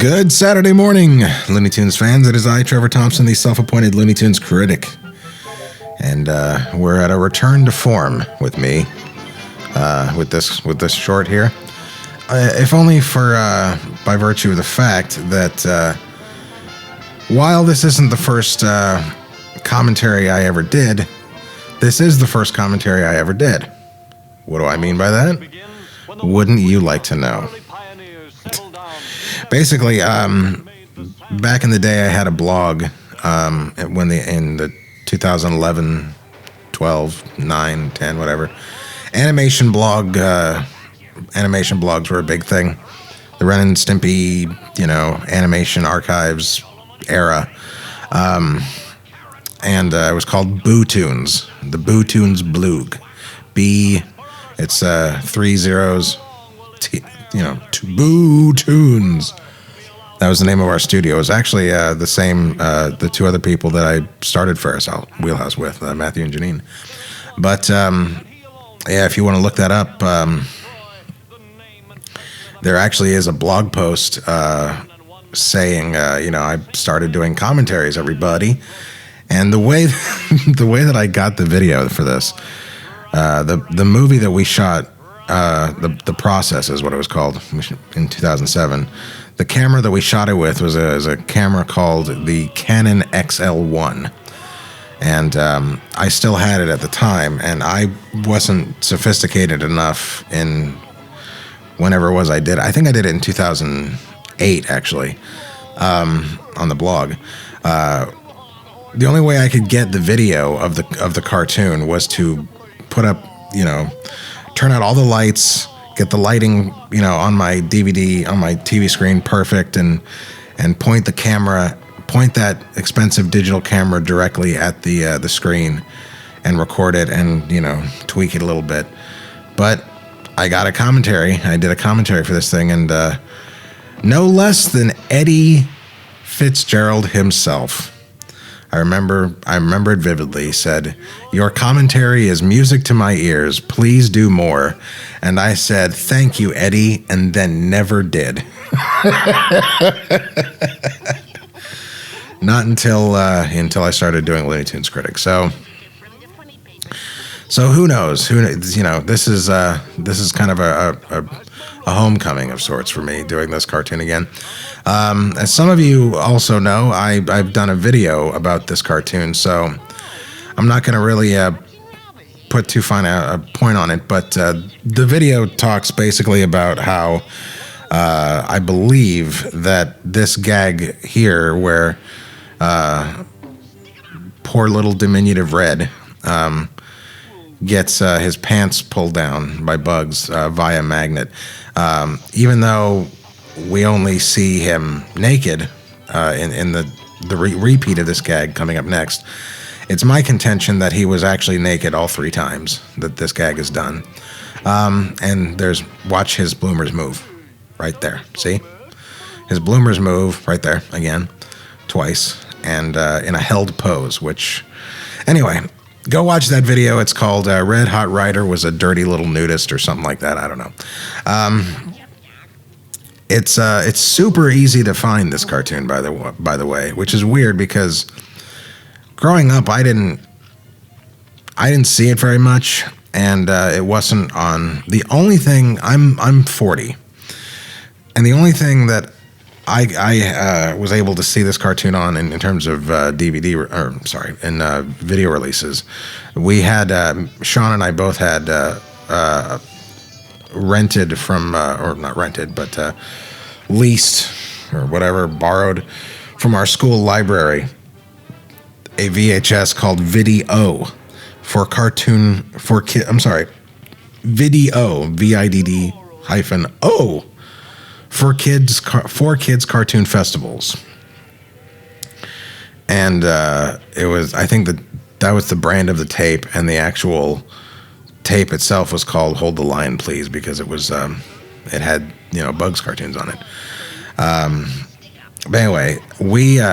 Good Saturday morning, Looney Tunes fans. It is I, Trevor Thompson, the self-appointed Looney Tunes Critic. And we're at a return to form with me, with this short here. If only for by virtue of the fact that while this isn't the first commentary I ever did, this is the first commentary I ever did. What do I mean by that? Wouldn't you like to know? Basically, back in the day, I had a blog in the 2011, 12, 9, 10, whatever. Animation blogs were a big thing. The Ren and Stimpy, animation archives era. And it was called Boo Tunes, the Boo Tunes blog. It's 3 zeros, Boo Tunes. That was the name of our studio. It was actually the same, the two other people that I started Ferris Wheelhouse with, Matthew and Janine. But, if you want to look that up, there actually is a blog post saying, I started doing commentaries, everybody. And the way that I got the video for this, the movie that we shot, the Process is what it was called in 2007. The camera that we shot it with was a camera called the Canon XL1. And I still had it at the time, and I wasn't sophisticated enough in whenever it was I did it. I think I did it in 2008, actually, on the blog. The only way I could get the video of the cartoon was to put up, turn out all the lights, get the lighting, on my DVD, on my TV screen perfect, and point that expensive digital camera directly at the screen and record it and, tweak it a little bit. But I got a commentary. I did a commentary for this thing, and no less than Eddie Fitzgerald himself. I remember it vividly. He said, "Your commentary is music to my ears. Please do more." And I said, "Thank you, Eddie," and then never did. Not until I started doing Looney Tunes Critic. So who knows? This is kind of a homecoming of sorts for me, doing this cartoon again. As some of you also know, I've done a video about this cartoon, so I'm not going to really put too fine a point on it, but the video talks basically about how I believe that this gag here, where poor little diminutive Red gets his pants pulled down by Bugs via magnet, even though we only see him naked in the repeat of this gag coming up next. It's my contention that he was actually naked all 3 times that this gag is done. And watch his bloomers move right there. See? His bloomers move right there again, twice, and in a held pose, which, anyway, go watch that video. It's called Red Hot Rider Was a Dirty Little Nudist or something like that. I don't know. It's super easy to find this cartoon, by the way, which is weird because growing up I didn't see it very much, and it wasn't on. The only thing I'm 40, and the only thing that I was able to see this cartoon on in terms of video releases, we had Sean and I both had rented from, or not rented, but leased or whatever, borrowed from our school library, a VHS called Video Video, VIDD-O, for kids cartoon festivals. And I think that was the brand of the tape, and the actual tape itself was called Hold the Line Please, because it was it had Bugs cartoons on it. But anyway,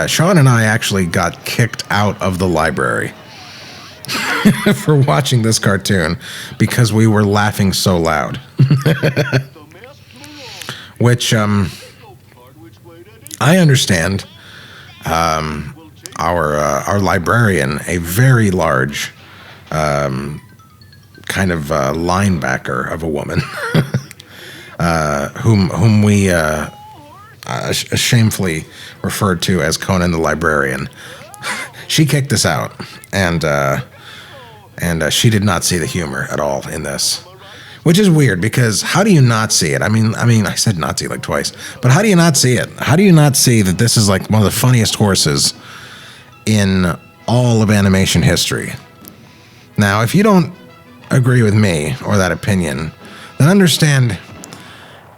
Sean and I actually got kicked out of the library for watching this cartoon because we were laughing so loud. Which I understand our librarian, a very large kind of linebacker of a woman, whom we shamefully referred to as Conan the Librarian. She kicked us out, and she did not see the humor at all in this, which is weird because how do you not see it? I mean, I said not see like twice, but how do you not see it? How do you not see that this is like one of the funniest horses in all of animation history? Now, if you don't agree with me or that opinion, then understand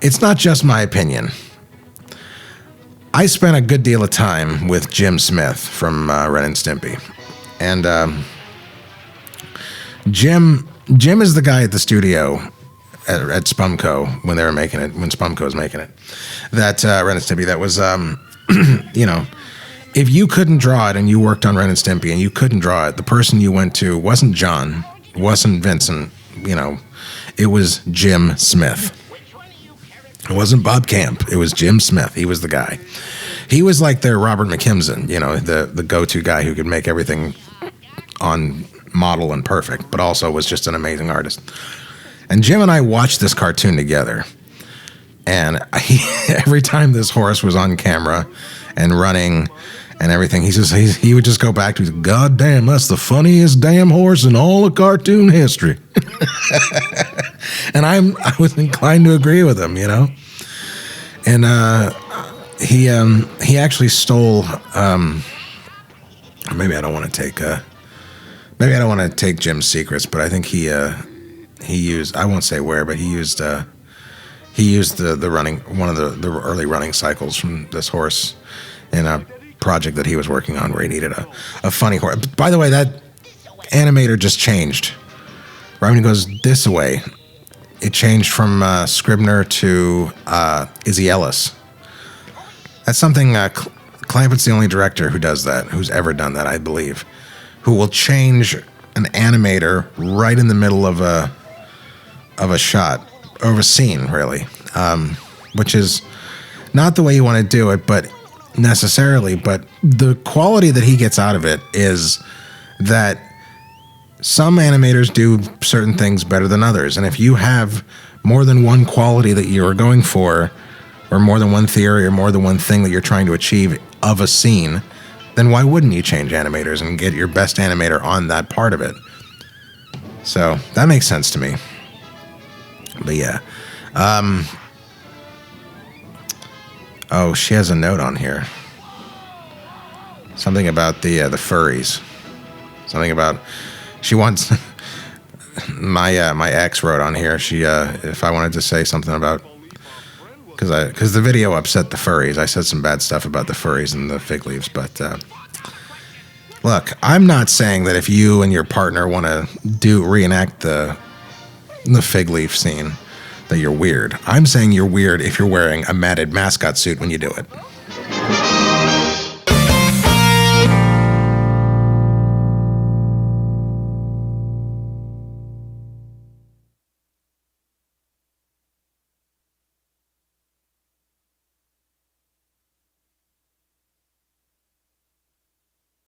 it's not just my opinion. I spent a good deal of time with Jim Smith from Ren and Stimpy, and Jim is the guy at the studio at Spumco when they were making it, when Spumco was making it. That Ren and Stimpy, that was you know, if you couldn't draw it and you worked on Ren and Stimpy and you couldn't draw it, the person you went to wasn't John, wasn't Vincent, you know, it was Jim Smith. It wasn't Bob Camp. It was Jim Smith. He was the guy. He was like their Robert McKimson, you know, the go-to guy who could make everything on model and perfect, but also was just an amazing artist. And Jim and I watched this cartoon together. And every time this horse was on camera and running and everything, he would just go back to, God damn, that's the funniest damn horse in all of cartoon history. And I was inclined to agree with him, you know. And he actually stole. Maybe I don't want to take Jim's secrets, but I think he used. I won't say where, but he used the running, one of the early running cycles from this horse in a project that he was working on where he needed a funny horse. By the way, that animator just changed. Right when he goes this way, it changed from Scribner to Izzy Ellis. That's something, Clampett's the only director who does that, who's ever done that, I believe, who will change an animator right in the middle of a shot, or of a scene, really, which is not the way you want to do it, but necessarily, but the quality that he gets out of it is that some animators do certain things better than others. And if you have more than one quality that you're going for, or more than one theory, or more than one thing that you're trying to achieve of a scene, then why wouldn't you change animators and get your best animator on that part of it? So that makes sense to me. But yeah. Oh, she has a note on here. Something about the furries. Something about... She wants my ex wrote on here. She if I wanted to say something about because the video upset the furries. I said some bad stuff about the furries and the fig leaves. But look, I'm not saying that if you and your partner want to reenact the fig leaf scene that you're weird. I'm saying you're weird if you're wearing a matted mascot suit when you do it.